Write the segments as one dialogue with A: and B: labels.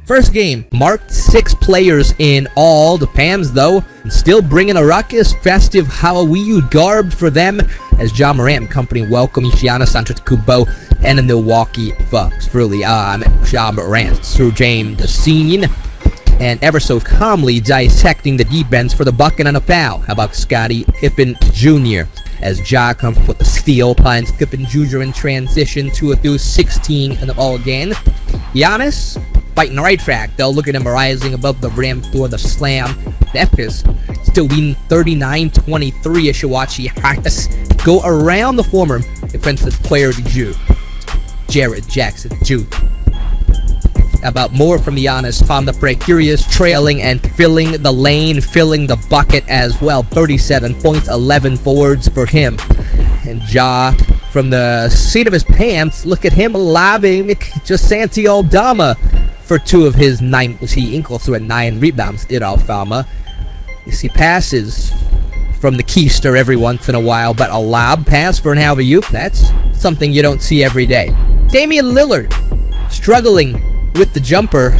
A: First game marked 6 players in all. The Pams, though, still bringing a ruckus. Festive Halloween garb for them as Ja Morant and company welcome Giannis Antetokounmpo and the Milwaukee Bucks. Really, Ja Morant surging the scene and ever so calmly dissecting the defense for the bucket and a foul. How about Scottie Pippen Jr. as Ja comes with the steal, finds Pippen Jr. in transition to a through 16 in the ball again. Giannis fighting the right track, though. Look at him rising above the rim for the slam. Memphis still leading 39-23 as Shiwachi Harris go around the former defensive player of the Jew, Jared Jackson Jr. About more from Giannis from the precarious trailing and filling the lane, filling the bucket as well. 37 points, 11 forwards for him. And Ja, from the seat of his pants, look at him lobbing just Santi Aldama for 2 of his 9. He equals at 9 rebounds, did Alfama. You see passes from the keister every once in a while, but a lob pass for an alley-oop, that's something you don't see every day. Damian Lillard struggling with the jumper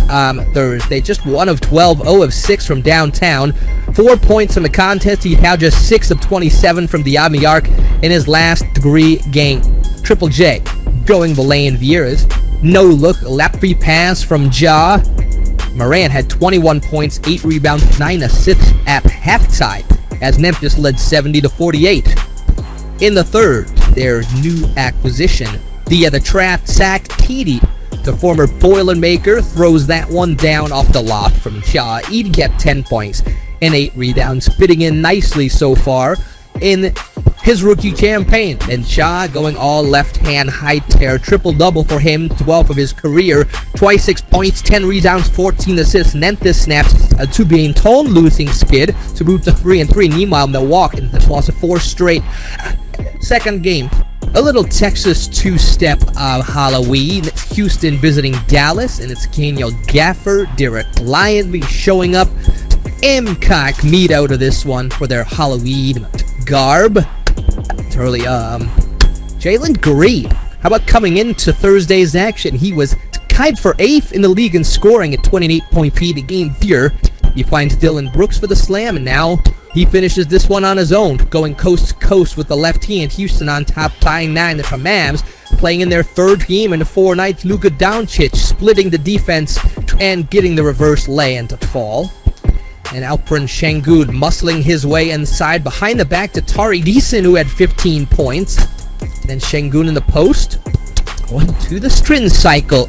A: Thursday, just 1 of 12, 0 of 6 from downtown. 4 points in the contest. He had just 6 of 27 from the arc in his last 3 games. Triple J going the lane. Vieira's no look lap free pass from Ja. Morant had 21 points, 8 rebounds, 9 assists at halftime as Memphis led 70-48. In the third, their new acquisition via the trap sack, Edey, the former Boilermaker, throws that one down off the lob from Ja. Edey kept 10 points and 8 rebounds, fitting in nicely so far in his rookie campaign. And Ja going all left-hand high tear, triple-double for him, 12 of his career, 26 points, 10 rebounds, 14 assists. Memphis snaps to being torn losing skid to move to 3-3. Meanwhile, Milwaukee has lost 4 straight. Second game, a little Texas two-step Halloween. It's Houston visiting Dallas, and it's Daniel Gaffer, Derrick Lyonby showing up incognito to this one for their Halloween garb. It's early, Jalen Green. How about coming into Thursday's action? He was tied for 8th in the league in scoring at 28.3 a game here. He finds Dylan Brooks for the slam, and now he finishes this one on his own, going coast to coast with the left hand. Houston on top, tying 9 for Mavs, playing in their 3rd game in 4 nights. Luka Doncic splitting the defense and getting the reverse lay-in to fall. And Alperen Şengün muscling his way inside behind the back to Tari Deason, who had 15 points. Then Şengün in the post, going to the Strin cycle.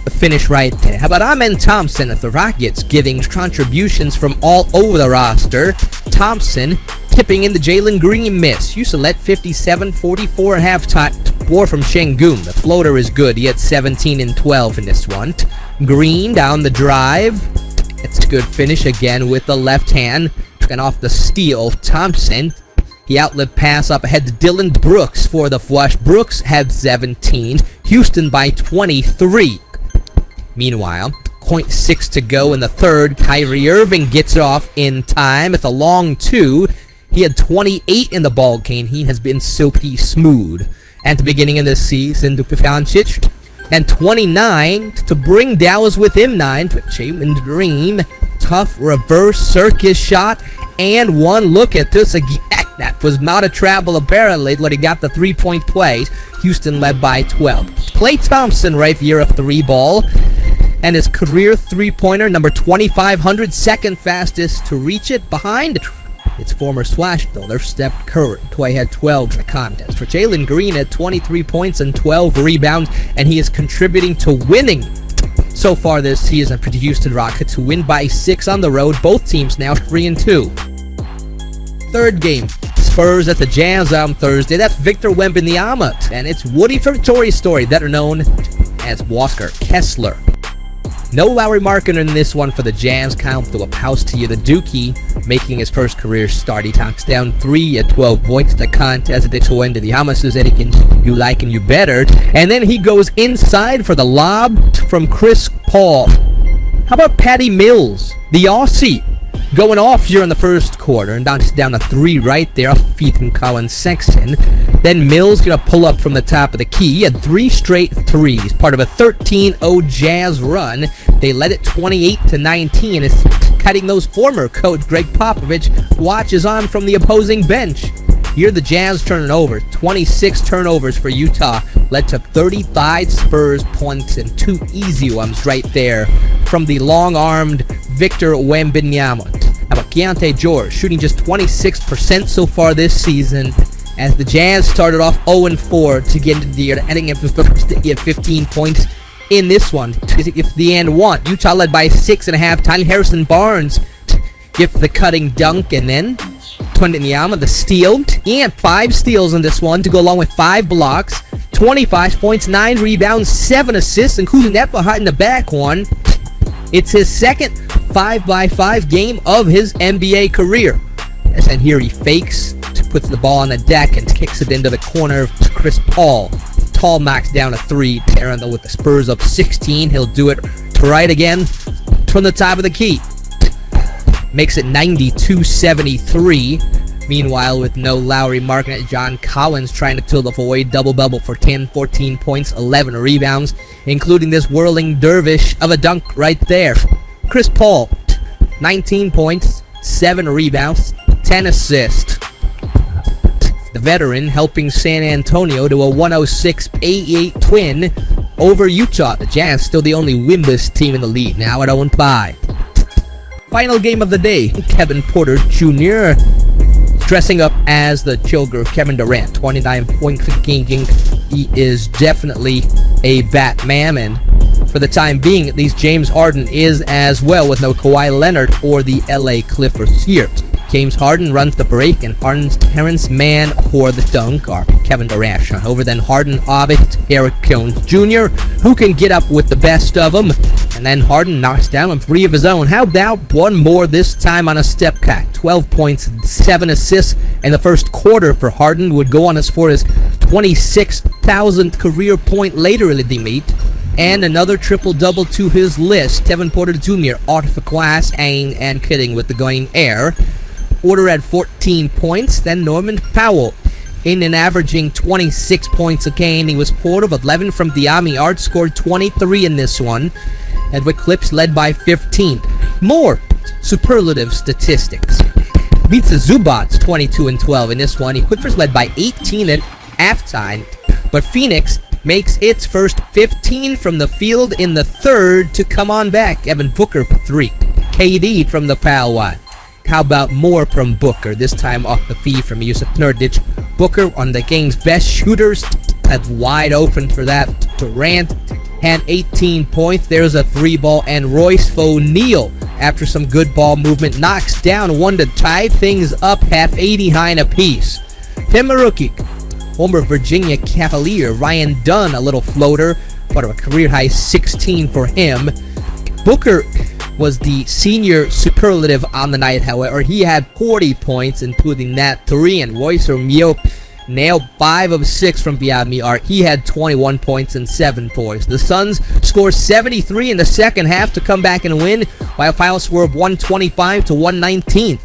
A: Finish right there. How about Amen Thompson at the Rockets, giving contributions from all over the roster. Thompson tipping in the Jalen Green miss. Houston led 57-44 at halftime. More from Şengün. The floater is good. He had 17 and 12 in this one. Green down the drive. It's a good finish again with the left hand. And off the steal, Thompson. The outlet pass up ahead to Dylan Brooks for the flush. Brooks had 17. Houston by 23. Meanwhile, 0.6 to go in the third. Kyrie Irving gets off in time with a long 2. He had 28 in the ball game. He has been silky smooth at the beginning of the season. Luka Doncic and 29 to bring Dallas within 9. Jalen Green, tough reverse circus shot, and one look at this again. That was not a travel apparently, but he got the 3-point play. Houston led by 12. Klay Thompson right here a 3 ball. And his career 3-pointer, number 2,500, second fastest to reach it behind its former Splash builder, Steph Curry. Klay had 12 in the contest. For Jalen Green at 23 points and 12 rebounds, and he is contributing to winning so far this season for the Houston Rockets, who win by 6 on the road. Both teams now 3-2. Third game, Spurs at the Jazz on Thursday. That's Victor Wembanyama, and it's Woody Victoria's story, better known as Walker Kessler. No Lauri Markkanen in this one for the Jazz. Kyle Filipowski, the Dookie, making his first career start. He talks down 3 at 12 points. The contest at the end of the Hamas you like and you better. And then he goes inside for the lob from Chris Paul. How about Patty Mills, the Aussie, going off here in the first quarter, and down to 3 right there, off feet from Colin Sexton. Then Mills gonna pull up from the top of the key. He had 3 straight threes, part of a 13-0 Jazz run. They led it 28-19. It's cutting those former coach Greg Popovich watches on from the opposing bench. Here the Jazz turning over. 26 turnovers for Utah led to 35 Spurs points and 2 easy ones right there from the long-armed Victor Wembanyama. How about Keontae George shooting just 26% so far this season, as the Jazz started off 0-4 to get into the year, ending up with 15 points in this one. If the end one, Utah led by 6.5. Tyler Harrison Barnes gets the cutting dunk, and then Wembanyama the steal, and 5 steals in this one to go along with 5 blocks, 25 points, 9 rebounds, 7 assists, including that behind the back one. It's his second 5x5 game of his NBA career. And here he fakes, puts the ball on the deck, and kicks it into the corner of Chris Paul. Tall knocks down a 3, tearing with the Spurs up 16. He'll do it right again from the top of the key. Makes it 92-73. Meanwhile, with no Lowry marking it, John Collins trying to fill the void. Double-double for 10, 14 points, 11 rebounds, including this whirling dervish of a dunk right there. Chris Paul, 19 points, 7 rebounds, 10 assists. The veteran helping San Antonio to a 106-88 win over Utah. The Jazz still the only winless team in the league, now at 0-5. Final game of the day, Kevin Porter Jr. dressing up as the children of Kevin Durant. 29 points per game. He is definitely a Batman, and for the time being, at least James Harden is as well, with no Kawhi Leonard or the LA Clippers here. James Harden runs the break, and Harden's Terrence Mann for the dunk, or Kevin Durant shot over. Then Harden, Ovid, Derrick Jones Jr., who can get up with the best of them. And then Harden knocks down on 3 of his own. How about one more, this time on a step cut? 12 points, 7 assists in the first quarter for Harden. Would go on to score his 26,000th career point later in the meet. And another triple-double to his list. Kevin Porter Jr. out of class, and kidding with the going air. Porter had 14 points. Then Norman Powell in and averaging 26 points a game. He was Porter of 11 from Diami Art, scored 23 in this one. And with Clips led by 15. More superlative statistics. Beats the Zubats 22-12 in this one. The Clippers led by 18 at halftime. But Phoenix makes its first 15 from the field in the third to come on back. Evan Booker for 3. KD from the foul line. How about more from Booker, this time off the feed from Yusuf Nurkic. Booker, on the game's best shooters, that's wide open for that. Durant had 18 points. There's a 3-ball, and Royce O'Neal, after some good ball movement, knocks down one to tie things up, half 80 apiece. Temarukic, former Virginia Cavalier. Ryan Dunn, a little floater, part of a career-high 16 for him. Booker was the senior superlative on the night, however. He had 40 points, including that 3, and Royce O'Neal nailed 5 of 6 from beyond the arc. He had 21 points and 7 points. The Suns scored 73 in the second half to come back and win, by a final score of 125-119.